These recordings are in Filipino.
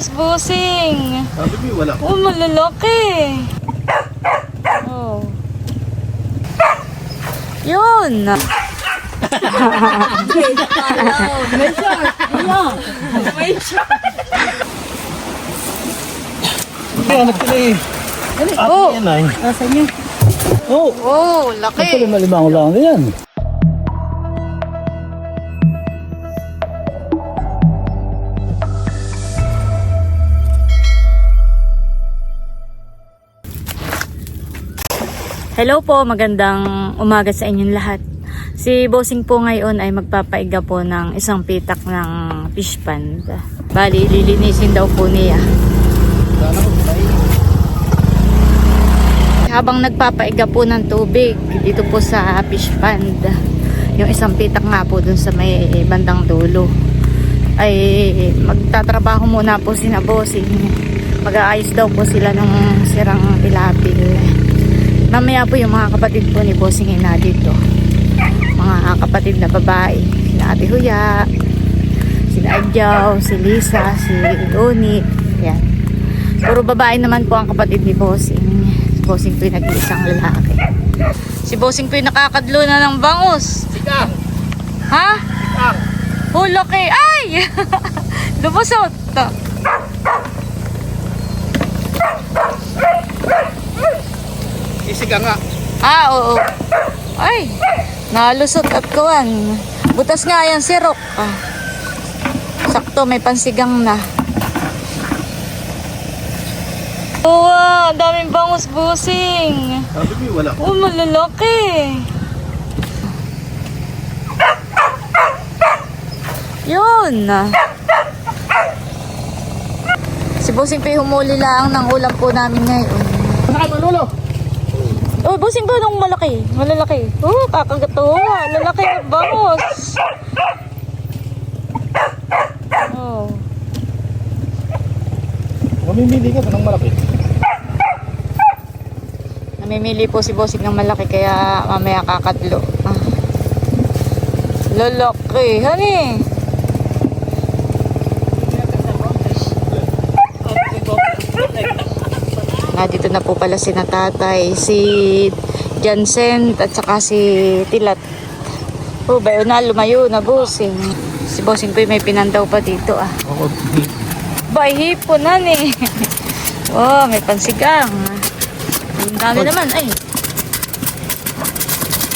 bangus, busing. Sabi mo, wala. Oh, malalaki. Oh. Yun. May short. May short. Ay, anak ko na eh. Oh. Yan ay. Asan niya? Oo. Oh, laki. Ito malimang lang yan. Hello po, magandang umaga sa inyong lahat. Si Bossing po ngayon ay magpapaiga po ng isang pitak ng fish pond. Bali, lilinisin daw po niya. Habang nagpapaiga po ng tubig dito po sa fish pond, yung isang pitak nga po dun sa may bandang dulo, ay magtatrabaho muna po si Bossing. Mag-aayos daw po sila ng sirang tilapil. Mamaya po yung mga kapatid po ni Bossing na dito, mga kapatid na babae, si Ate Huya, si Adjaw, si Lisa, si Loni, yan. Puro babae naman po ang kapatid ni Bossing. Si Bossing po yung nag-iisang lalaki. Si Bossing po yung nakakadlo na ng bangus. Sika! Ha? Sika! Hulok eh. Ay! Lumusot. Isiga nga. Ah, oo. Ay, nalusot at kuwan. Butas nga yan, sirok. Ah. Sakto, may pansigang na. Wow, daming bangus, busing. Sabi mo, wala. Oh, malalaki. Yun. Si Bossing pa humuli lang ng ulam po namin ngayon. Saan ka lolo? Oh, Bossing ba nung malaki? Malalaki. Oh, kakagatuwa. Lalaki ng bangus. Oh. Mamimili ka ng malaki. Namimili po si Bossing ng malaki kaya mamaya kakadlo. Ah. Lalaki. Hani. Dito na po pala si Natatay, si Jansen at saka si Tilat. Oh, bayo na lumayo na Bossing. Si Bossing po may pinandaw pa dito ah. Oo. Bay, hiponan eh. Oh, may pansigang. Ang dami naman ay.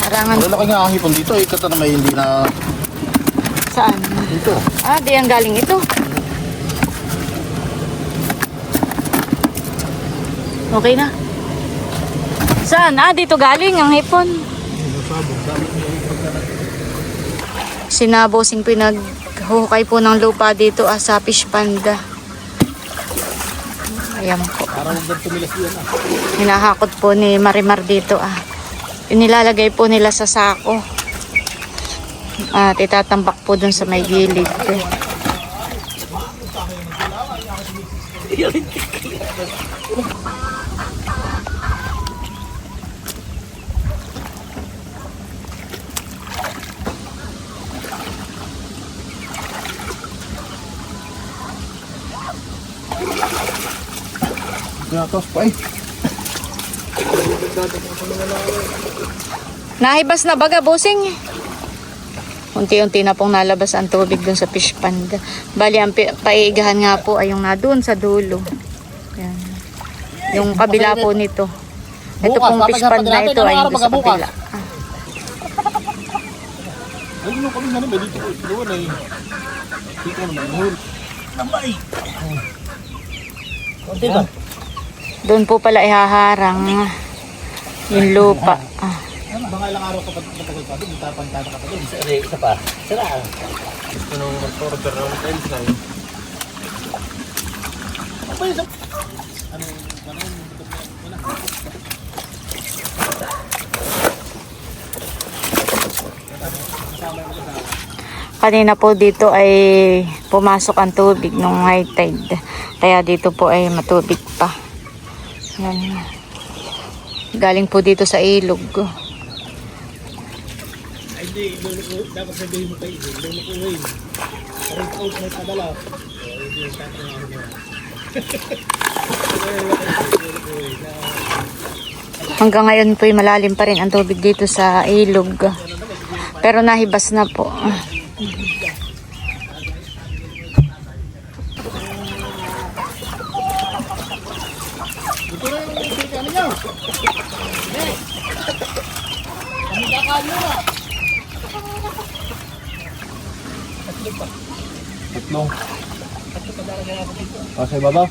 Arangan. Wala nga ang hipon dito. Ikata na may hindi na Saan? dito. Ah, di ang galing ito. Okay na. Saan? Ah, dito galing ang hipon. Sinabosing pinaghuhukay po ng lupa dito sa fish pond. Ayan po. Para huwag tumilas yan ah. Hinahakot po ni Marimar dito ah. Inilalagay po nila sa sako. At itatambak po dun sa may gilid. Pinatos pa eh. Nahibas na baga, Bossing. Unti-unti na pong nalabas ang tubig dun sa fish pond. Bali, ang paigahan nga po ay yung na dun sa dulo. Yan. Yung kabila po nito. Ito Bukas, pong fish pond na ito ay araw dun sa pagkabukas? kabila. Ay, nung kami nga naman dito. Dito na eh. Dito naman. Mahul. Nambay. Kunti ba? Doon po pala ihaharang yung lupa. Ah. Mga ilang araw ka patagal pa doon. Tapantana ka pa doon. Isa pa. Sira. Gusto nung mag-order ng tiles na yun. Apa yun? Kanina po dito ay pumasok ang tubig nung high tide. Kaya dito po ay matubig pa. Yan. Galing po dito sa ilog. Hindi, dapat sabihin mo kayo. Lulukuhin. Parang out may padala. Hindi yung tatang ano. Hanggang ngayon po'y malalim pa rin ang tubig dito sa ilog. Pero nahibas na po. Tatlong. Sa ibabaw.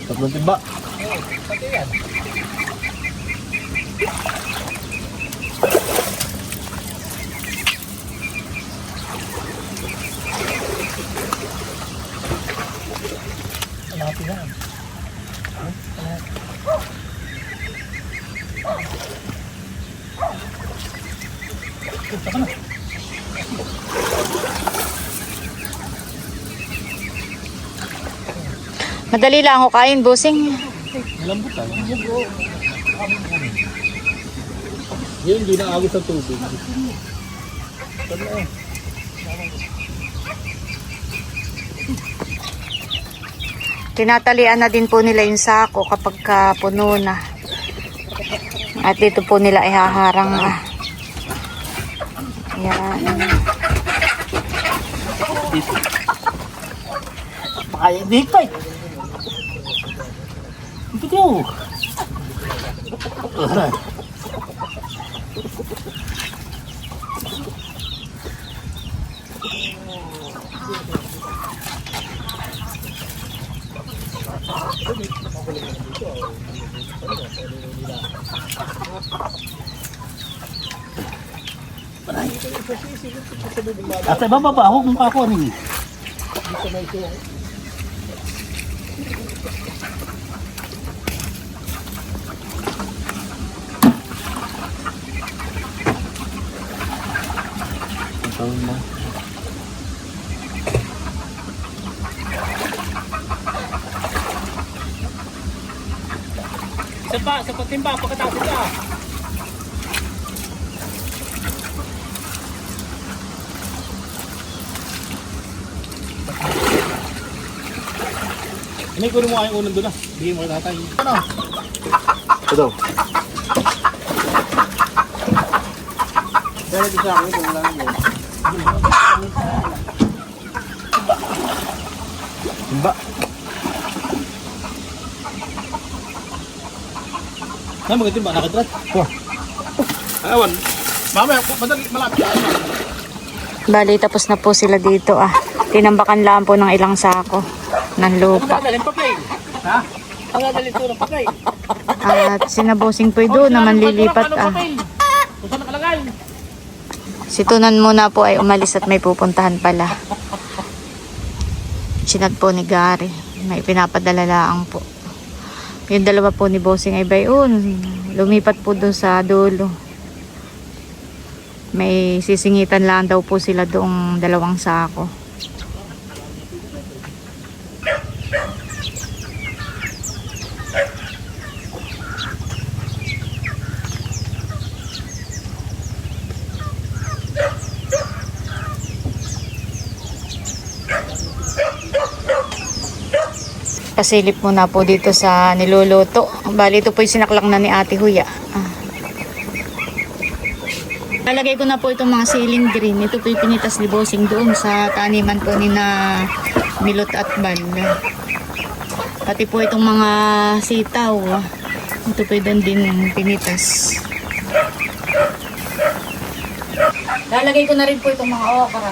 Tatlong timba. Madali lang ako kain, bossing. Malambutan. Yun, hindi na agos sa tubig. Tinatalian na din po nila yung sako kapag puno na. At dito po nila ihaharang na. Ayan. Pakaya dito eh. Ito ko. At sa baba ba? Huwag mong kakunin. Sa patimba, pagkatapos ka. Ini kunin mo kayong unang doon ah. Bigyan mo kay tatay. Ano? Ito. Pero di sa akin kung wala mo. Timba. Nah, begitu Mbak nakatrat. Wah. Awan. Mamaya, malapit. Bali, tapos na po sila dito ah. Tinambakan lang po ng ilang sako ng lupa. Ha? Ang dadalhin ito ng papel. At sinabosing po doon na manlilipat ah. Kung saan nakalagay? Si Tunan muna po ay umalis at may pupuntahan pala. Sinat po ni Gary. May pinapadala lang po. Yung dalawa po ni Bossing ay bayon. Lumipat po doon sa dulo. May sisingitan lang daw po sila doong dalawang sako. Pasilip muna po dito sa niluluto. Bali, ito po yung sinaklang na ni Ate Huya. Lalagay ko na po itong mga ceiling green. Ito po yung pinitas ni Bossing doon sa taniman po ni na Milot at Bal. Pati po itong mga sitaw. Ito po yung din pinitas. Lalagay ko na rin po itong mga okra.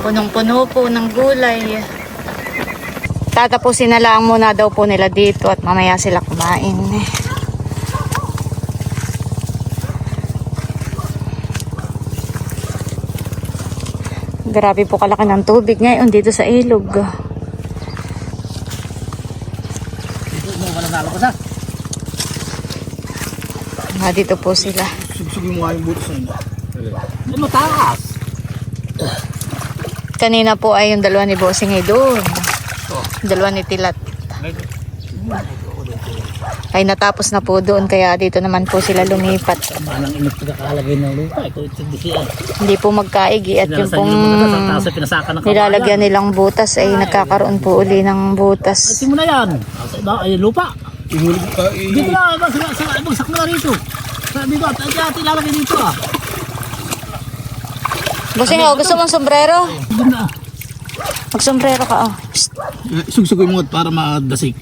Punong-puno po ng gulay. Tatapusin na lang muna daw po nila dito at mamaya sila kumain. Grabe po kalaki ng tubig ngayon dito sa ilog. Dito po sila. Sugsugin mo nga yung buto sa inyo. Ano taas? Kanina po ay yung dalawa ni Bossing ay doon. Dalawa ni Tilat. ay natapos na po doon, kaya dito naman po sila lumipat. Malang init pagkakalagay ng lupa. Ito itindi siya. Hindi po magkaigi at yung pong pinasakan ng nilalagyan nilang butas ay nagkakaroon po uli ng butas. Ito mo na yan. Ay, lupa. Dito na, bagsak mo na rito. Dito, at ilalagay dito ah. Bossing, gusto mong sombrero? Dito na. Magsombrero ka, oh. Sugsugoy mo para madasik.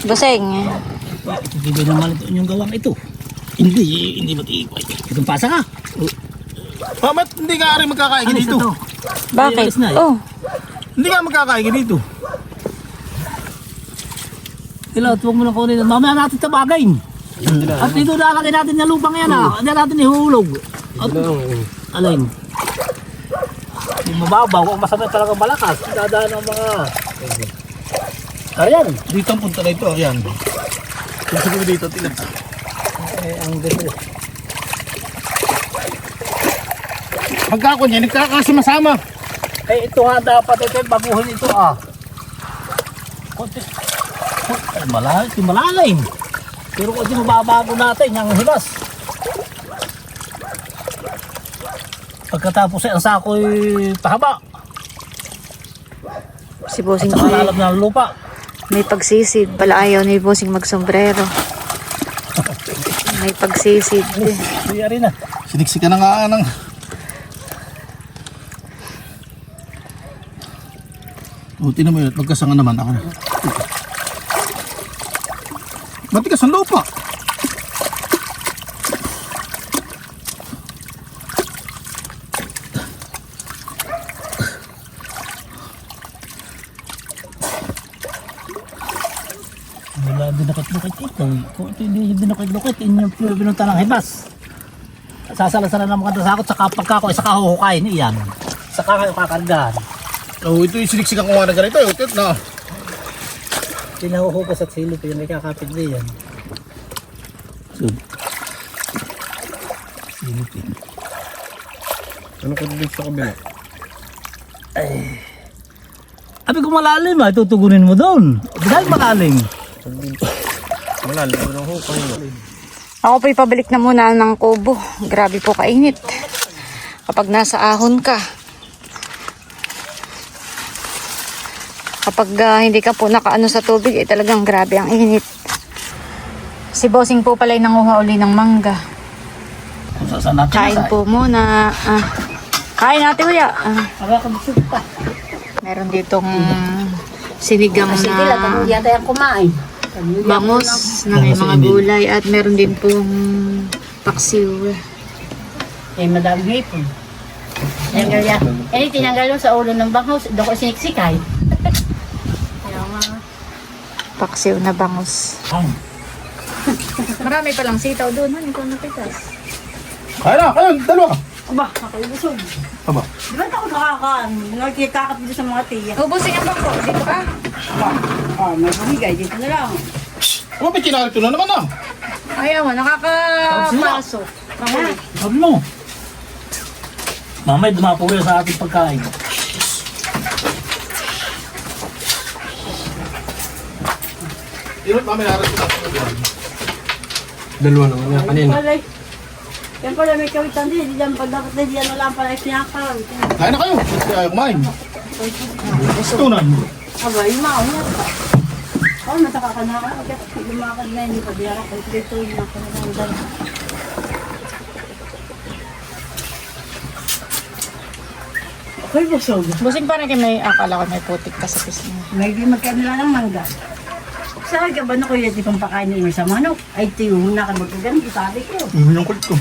Bossing. Hindi naman ito yung gawang ito. Hindi matibay. Itong pasa ka. Ba't hindi ka rin magkakaigin dito? Bakit? Ayos na eh. Oh, Hindi ka magkakaigin dito. Kilot, huwag mo na kunin. Mamaya natin tabagain. At dito lalagay natin yung lupang yan ah. Hindi natin ihulog. At, alin? Yung mababaw, kung masama talagang malakas, dadaan ang mga... Ayan. Dito ang punta na ito. Ayan. Sugsugoy dito. Tingnan. Ang ganda. Pagkakon niya, nagkakasama-sama. Eh ito nga dapat ito, baguhin ito ah. Konti. Malalim. Pero kung di mababago natin, yung himas. Pagkatapos ay ang sako'y pahaba. si Bossing At po malalap na ang lupa. may pagsisid. Pala ayaw ni Bossing magsombrero. May pagsisid. Kaya rin na. Siniksika na nga ng... Tinan mo yun. Magkasanga naman ako. Matigas ang lupa. Wala dinakit-lukit ito. Kung ito hindi dinakit-lukit, inyong pinunta ng hibas. Sasalasalan ng mga dasakot sa pagkako, saka huhukain iyan. Saka kayo kakargahan. Oh, ito yung siniksikan ko nga na ganito. Ito na. Pinahuhukas at silip, yung may kakapit din yan. Silipin. Ano ko dito sa kabila? Abi kung malalim ah, tutugunin mo doon. Dahil malalim. Malalim ko ng hukay mo. Ako po'y pabalik na muna ng kubo. Grabe po kainit. Kapag nasa ahon ka. Kapag hindi ka po nakaano sa tubig, talagang grabe ang init. Si Bossing po pala'y nanguha uli ng mangga. Kung saan natin Kain po muna. Kain natin kuya. Pa. Meron ditong sinigang Sige lang, kung na yata yung kumain. bangus na may mga gulay at meron din pong paksiw. Eh, madami hipon. Tinanggal yan. Eh, tinanggal mo sa ulo ng bangus. Doon ko siniksikay. Paksiw na bangus. Marami palang sitaw doon. Ano ikaw napitas? Kaya na, kaya, dalawa. Aba, nakailusog. Aba. Di ba ako nakakaan? Nagkikakat dito sa mga tiyak. Ubusin ang bangko. Dito ka. Ah, may bumigay. Dito na lang. Ano ba kinalito na naman ah? Ayaw mo, nakakapasok. Sabi mo. Mamay, dumapuwi sa ating pagkain. Irot, mami naras ko. Dalawa naman yan, kanina. Yan pala may kawitan din. Di yan pag dapat na diyan wala pala isinakaw. Kaya na kayo. Kaya kumain. Tunan. Aba, yung mga niya. Oh, mataka ka na ako. Kasi lumakad na hindi pa diyan ako. Dito yung nakakalaman. Ako'y busog. Busing pa rin may akala ko may putik ka sa pisngi. May di magkanila ng mangga. Sa akin ba na ko yung tipang pakainin mo sa manok? Ay, ito yung nakabagkagan. Sabi ko. Yung kulit ko.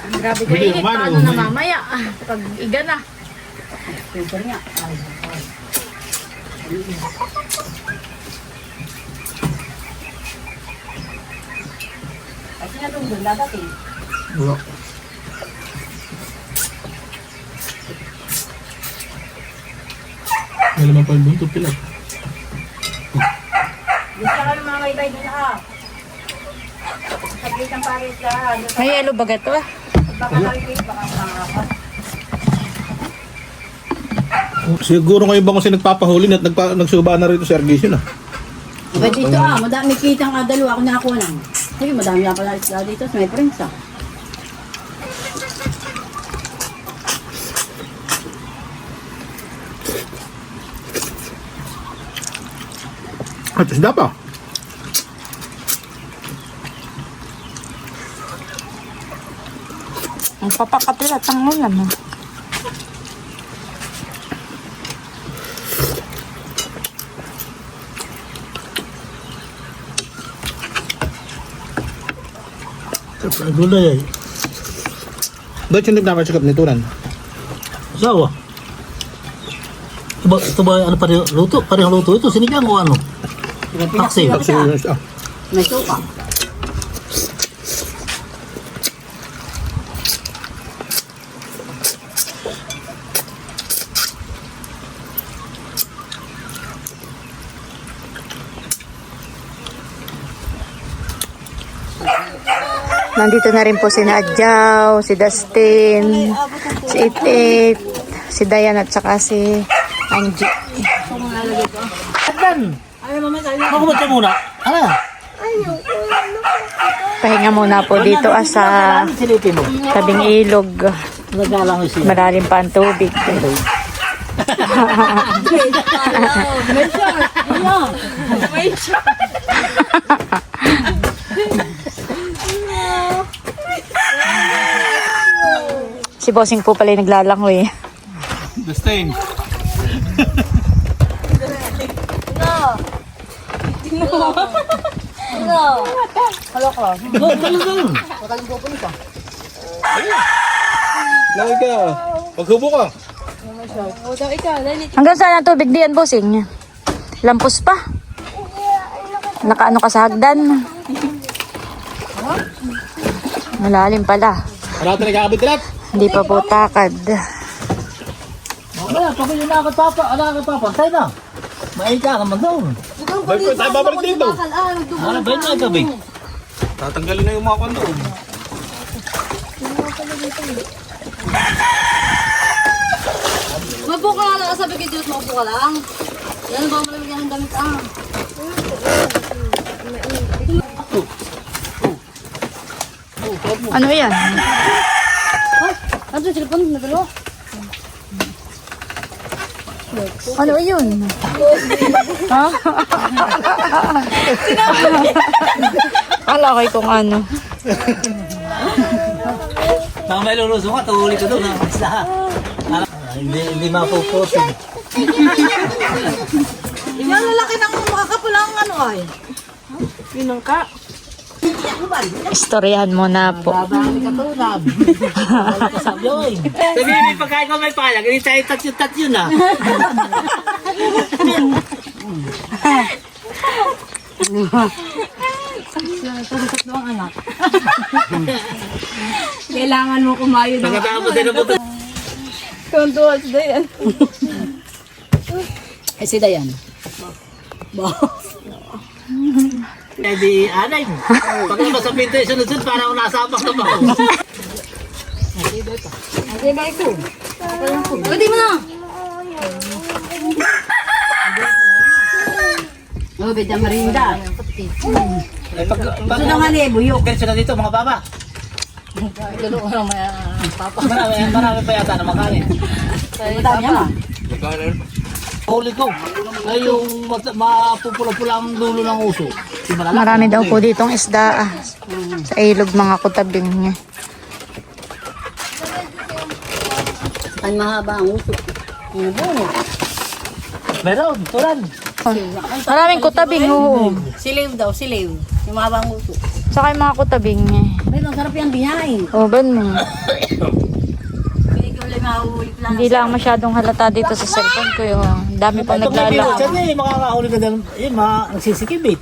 Grabe ka Hindi init. naman, Paano oh, na may- mamaya? Pag iga na. Super niya. Ay, ay. Ay, sinatong doon dadating. Wala. May naman pa yung buntod pila. Gusto ka ng mga may doon ha. Saglit ang paris ka ha. May yellow baga to ah. Baka nakikita, baka makakapas. Siguro ngayon ba kasi nagpapahuli at nagsuba na rito si Argis yun ah. Iba dito madami kitang dalawa ako nakakuha ng. Sige, madami na pala isla dito sa may prinsa. At isda pa. Ang papakapila, tangulan mo. Ang gulay ay. Ba't yung nagnamasakap ni Tunan? Asawa. Ito ba ano pareho luto? Parehong luto ito. Sinigang o ano? Taksi. Taksi yung isda. May suka. Nandito na rin po si Nadjaw, si Dustin, si Itit, si Dayan at saka si Angie. Agdan! Makumot ka muna. Ano? Pahinga muna po dito sa Silipin mo. tabing ilog. Nagalang isi. Malalim pa ang tubig. Si Bossing po pala yung naglalangoy. Dustin. Lagi ka. Paghubo ka. Hanggang saan ang tubig diyan, Bossing? Lampos pa. Nakaano ka sa hagdan. Malalim pala. Wala ito nagkakabit lahat. Hindi pa po takad. Mamaya, pag yung nakapapantay na. Maika ka man doon. Ba't ko tayo babalik dito? Ano ba yun na gabi? Tatanggalin na yung mga kandoon. Mabuka ka lang, sabi kay Diyos, mabuka ka lang. Yan ba malamig yan ang damit Ano yan? Ano yung cellphone na dalawa? Ano yun? Ha? Kala ko kung ano. Mamaya lulusong ka, tuhuli ko doon. Hindi mapupusin. Yan lalaki ng makakapulang ano ay. Pinangka. Istoryahan mo na po. Babalik ka tulad. Kasabi oy. Sabi may pagkain ko may payag. Hindi tayo tat yun ah. Tatlong anak. Kailangan mo kumayo ng Pagkatapos din ang buto. Tuntua si Dayan. Ay si Dayan. Eh di anay mo. Pag naman sa pinto yung sunod-sunod para ako nasapak na ba ako. Ay ba ito? Pwede mo na. Oh, beda marinda. Eh pag Gusto na nga ni buyok. ganito na dito mga baba. Galo ko lang may papa. Marami pa yata na makain. Madami yan ah. Huli ko. Ay yung mapupula-pula ang dulo ng uso. Di ba lalaki? Marami daw po ditong isda sa ilog mga kutabing. Ay mahaba ang uso. Ano ba? Meron, tulad. Maraming kutabing. Oo. Siliw daw, siliw. Yung mahaba ang uso. Saka yung mga kutabing. Ay, ang sarap yan binain. O, ba mo? Hindi ko lang mahuhuli lang. Hindi lang masyadong halata dito sa cellphone ko. Yung dami pang Itong may bilog, naglalakad. siya makakahuli ka din. Eh, nagsisikibit.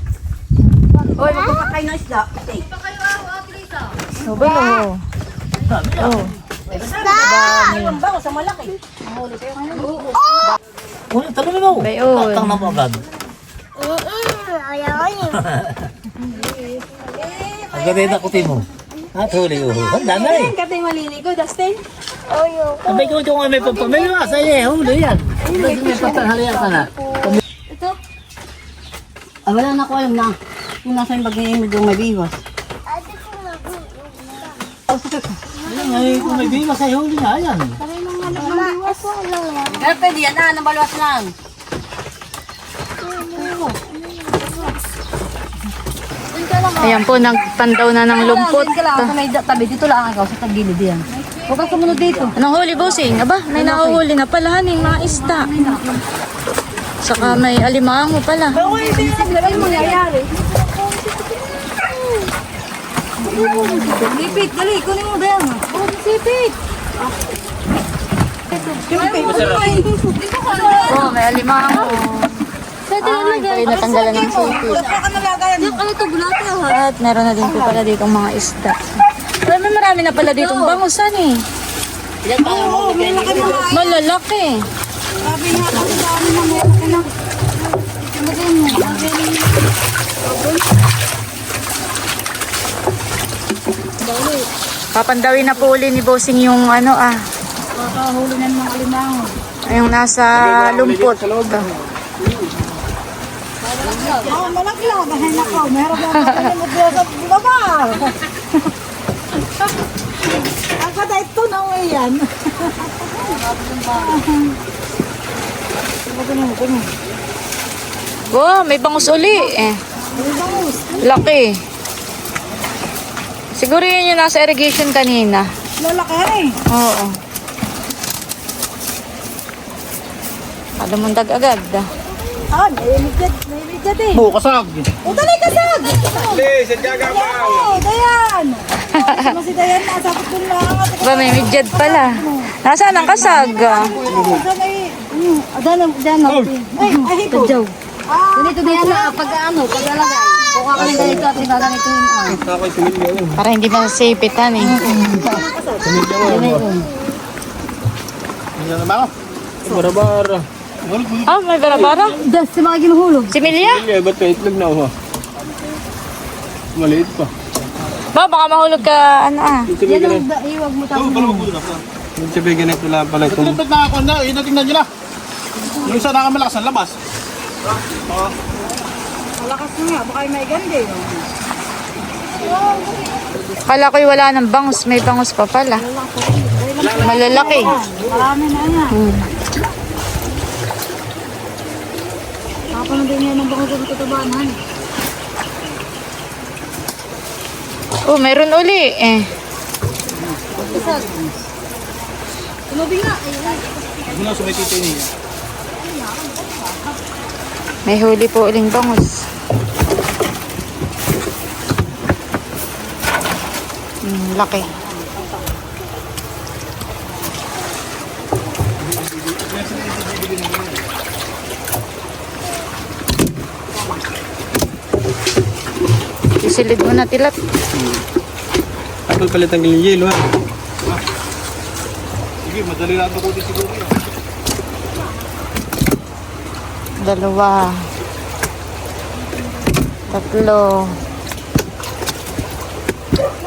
Oy, magpapakain ng isda. Okay. O, ba mo? Oh. Ang bango sa malaki. Mahuli kayo ngayon. Huli, tanongin mo. Bayon. Tatang na mo agad. Agad na kuti mo. At huli ko. Handa na eh. Katay malini ko, Dustin. Sabay ko ito nga may pampamilwa sa iyo. Huli yan. Pwede niya patanghalian ka na. Ito. Ah, wala na ko alam na. Kung nasa yung bagay yung may biwas. Ayun, ay, kung may biwas ay huli niya, ayan. Pero pwede yan na, nabaluwas lang. Ayan po, nagpandaw na ng lumpot. Dito lang, sa may tabi. Dito lang ako, sa tagilid yan. Huwag kang sumunod dito. Anong huli, bossing? Aba, may nahuhuli na pala, haning mga isda. Saka may alimango pala. Dali mo nangyayari. Lipit, dali, kunin mo dyan. Sipit. Oh, may alimango. Ay, pwede natanggalan ng sipit. At meron na din po pala ditong mga isda. Pero may marami na pala ditong bangusan eh. Malalaki. Papandawin na po uli ni Bossing yung ano Kakahuli na ng mga alimango. yung nasa lumpot. Malaglag. Ay, nako. Meron ba ako sa baba? Ang kada ito na yan. Wow, may bangus uli eh. Laki. Siguro yun yung nasa irrigation kanina. Lalaki. Oo. Padamundag agad. Ah, may midget eh. Kasag. O, dali kasag! Oh, Dayan! Si Dayan, nasapit ko lang. Ba, may midyad pala. Nasaan ang kasag? Adan. Ay, hiko. Ganito din na pag lalagay. Kuha ka ng ganito at gaganito yun. Para hindi masipitan eh. Yan naman ako. Bara-bara. Ah, may barabara? Das, si mga ginuhulog. Si Milya? Ba't ka itlog na ako? Maliit pa. Ba, baka mahulog ka, ano Yan ang iwag mo tapos. Yung sabi ganito lang pala ito. Ito na ako na, inatingnan nyo na. Yung isa nakamalakas ang labas. Malakas mo nga, baka may ganda eh. Kala ko'y wala ng bangus. May bangus pa pala. Malalaki. Marami na yan. Kapag din yan ang bangos ng katabanan. Oh, meron uli eh. Tumabi nga. Muna sa may titi niya. May huli po uling bangus. Laki. Sisilid mo na tilat. Tapos palit ang yelo ha. Sige, madali lang ako dito siguro. Dalawa. Tatlo.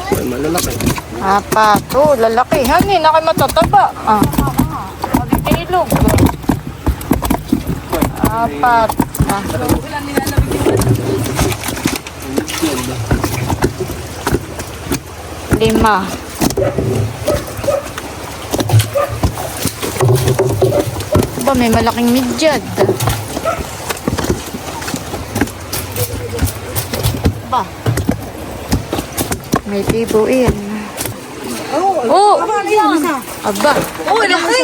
Ay, malalaki. Apat. Oh, lalaki. Hani, naki matataba. Ah. Magpilog. Apat. Ah. Lima. Ba, may malaking midyad. Ba. May tibo yan. Oh! Aba. Oh, laki!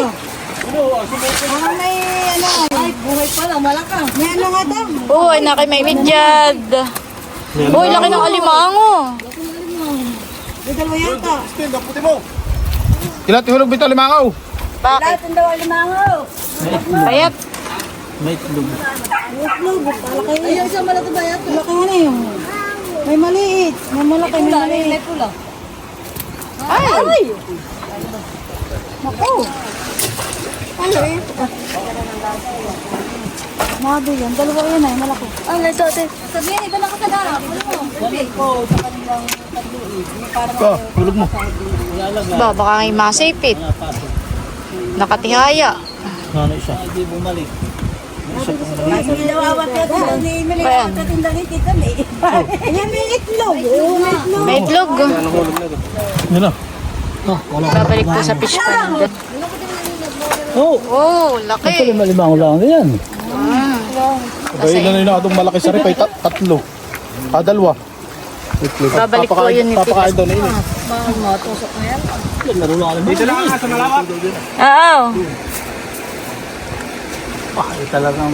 Parang may ano. Ay, buhay pala, malaka. May ano nga daw. Oh, ay naki may midyad. Uy, laki ng alimango. May dalawa yata. Steve, kaputi mo. Ilat ihulog bito limangaw. Bakit? Lahat ang daw alimango. Payat. May itlog. Ay, isang malaki ba yata? Malaki nga na yun. May maliit. May malaki, may maliit. May pula. Ay! Naku! Ano eh? Mado yan. Dalawa yan ay malaki. Ay, nasa ate. Sabihin, iba na ka sa darap. Ko, hulog mo. Ba, baka ngay masipit. Nakatihaya. Ano isa? Hindi bumalik. Nawawat ka sa ni Maliit ka tindali kita may. Ayan may itlog. May itlog. May itlog. Ano hulog na to? Yun na. Oh, wala. Babalik po sa fish pond. Oh, Oh, laki. limang lang yan. Kaya ilan na itong malaki sa ripay, tatlo. Dalawa. Babalik po yun ni Papakain daw na ini. Laro lang Dito lang nga sa malawak. Oo. Ito talagang...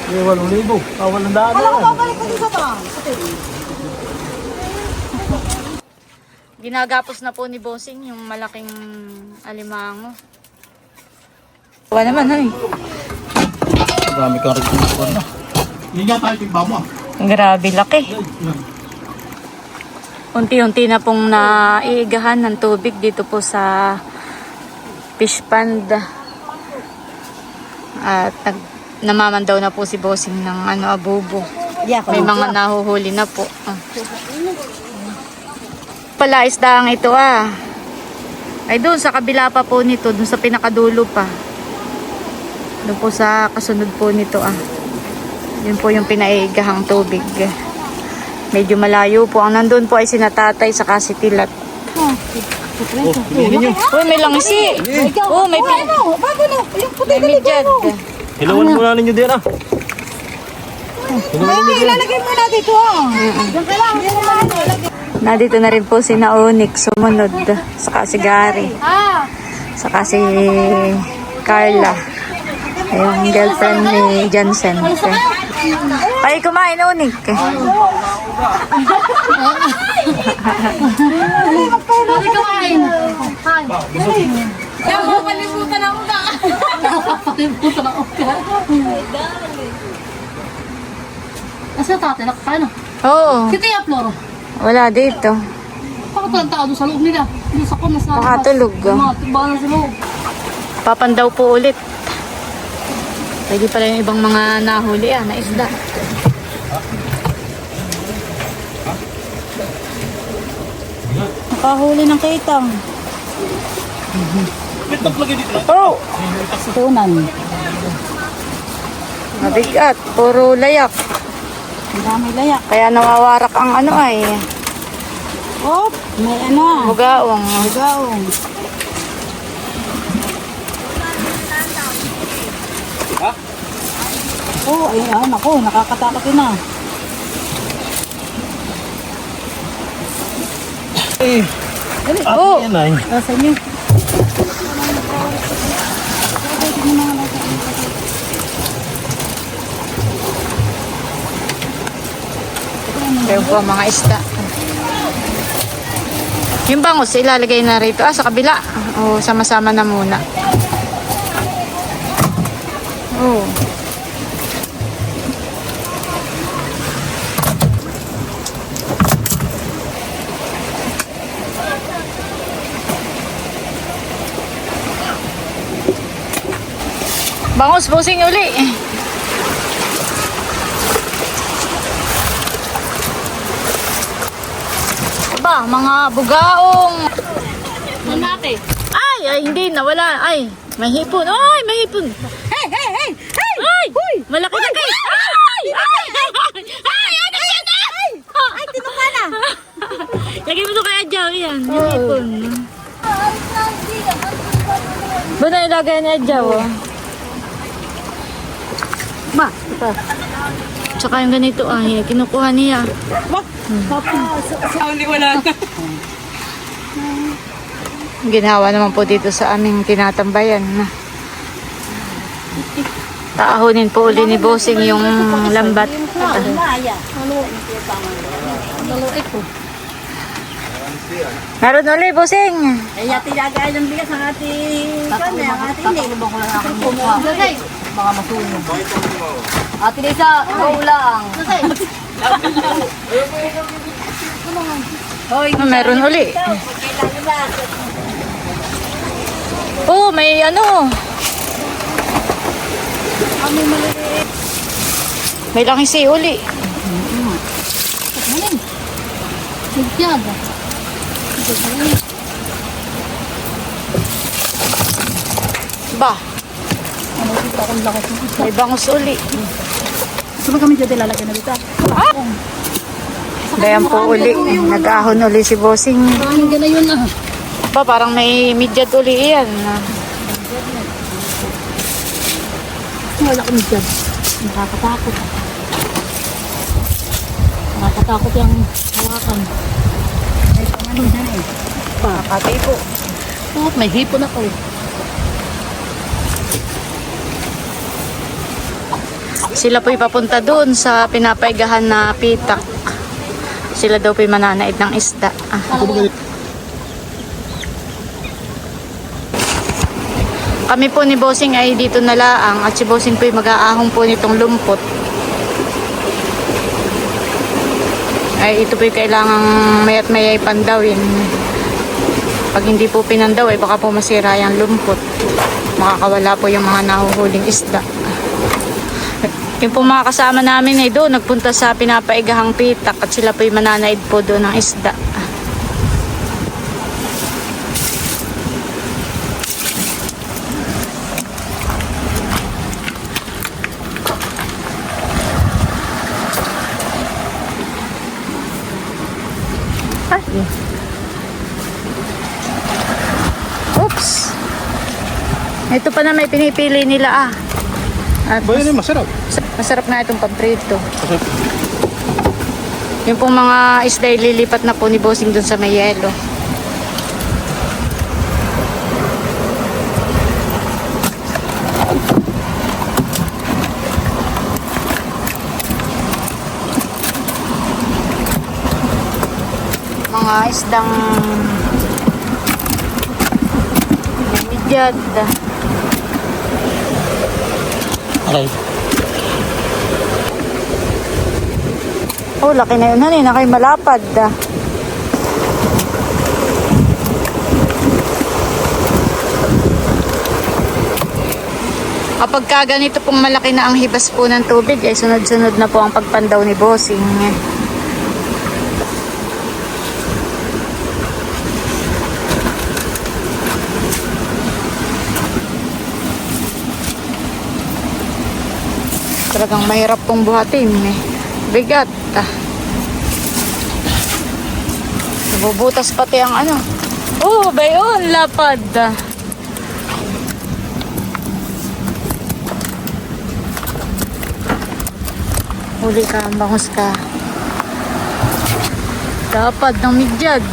Eh, 8,000. 800 daan. Alam ko babalik ko sa ba? Ginagapos na po ni Bossing yung malaking alimango. Wala naman, ay. Marami kang rin na. Hindi nga tayo timba mo. Grabe, laki. Unti-unti na pong naiigahan ng tubig dito po sa fish pond. At namamandaw na po si Bossing ng abubo. May mga nahuhuli na po. Pala isdaang ito ay doon sa kabila pa po nito, doon sa pinakadulo pa. Doon po sa kasunod po nito yun po yung pinaiigahang tubig. Medyo malayo po. Ang nandun po ay sinatatay sa kasitilat. Uy, may langsi. Oh, may Bago na. Yung puti may midyad. Hilawan muna ninyo din Ay, ilalagay mo na dito Yung kailangan. Nandito na rin po si Onyx sumunod. Saka si Gary. Saka si Carla. Yung girlfriend ni Johnson. Ay, kumain, Onyx. Asa tatay, nakakaano? Oo. Kita yung floro. Wala dito. Bakit walang tao doon sa loob nila? Doon sa kunas na. Makatulog. Mga timbangan sa loob. Papandaw po ulit. Pwede pala yung ibang mga nahuli na isda. Nakahuli ng kitang. Oh! Tunan. Mabigat. Puro layak. Ang dami layak. Kaya nawawarak ang Oh, may bugaong. Gaong. Oh, ayun, ako, nakakatakot yun Oh! Yan ay. Sa inyo. Pero po mga isda. Yung bangus, ilalagay na rito. Sa kabila. O, sama-sama na muna. Oh. Bangus, Bossing uli. Ba, mga bugaong. Ano natin? Ay, hindi, nawala. Ay, may hipon. Ay, may hipon. Hey, hey, hey! Hey! Ay, malaki na kayo. Ay, ay, ay, Ay, tinunga na! lagay mo ito kay Adjaw. Yan, yung hipon. Ba na ilagay ni Adjaw, Ma, ito. Tsaka yung ganito, kinukuha niya. Ginawa naman po dito sa aming tinatambayan. Taahonin po uli ni Bossing yung lambat. Meron uli, Bossing. Ay, tinagay ng bigas ang ating kanya, ang ating hindi. Tatay. Mga masunog. Ate Lisa, go lang. Tatay. Meron uli. Oh, may may langisi uli. Sigyan. Ba, Ano dito akong lakas ng isda. may bangus uli. Gusto mo kami dyan lalagyan na dito? Dayan po uli. Nag-ahon uli si Bossing. Parang gana yun ah. Ba, parang may midyat uli yan. Wala kami dyan. Nakakatakot. Nakakatakot yung hawakan. May pangano dyan eh. Patay po. Oh, may hipon ako. Sila po'y papunta doon sa pinapaigahan na pitak. Sila daw po'y mananaid ng isda. Kami po ni Bossing ay dito na laang at si Bossing po'y mag-aahong po nitong lumpot. Ay ito po'y kailangang mayat mayay pandawin. Pag hindi po pinandaw ay baka po masira yung lumpot. Makakawala po yung mga nahuhuling isda. Yung po mga kasama namin ay doon nagpunta sa pinapaigahang pitak at sila po'y mananaid po doon ng isda. Ay. Oops. Ito pa na may pinipili nila ah. At Ba yun masarap. masarap nga itong paprito. Yung pong mga isda lilipat na po ni Bossing dun sa may yelo. Mga isdang may midyad. Aray. Oh, laki na yun. Hani, nakay malapad. Kapag ka ganito pong malaki na ang hibas po ng tubig, ay sunod-sunod na po ang pagpandaw ni Bossing. Talagang mahirap pong buhatin eh. Bigat. Nabubutas pati ang ano. Oh, bayon, lapad. Huli ka, bangus ka. Lapad ng midyad.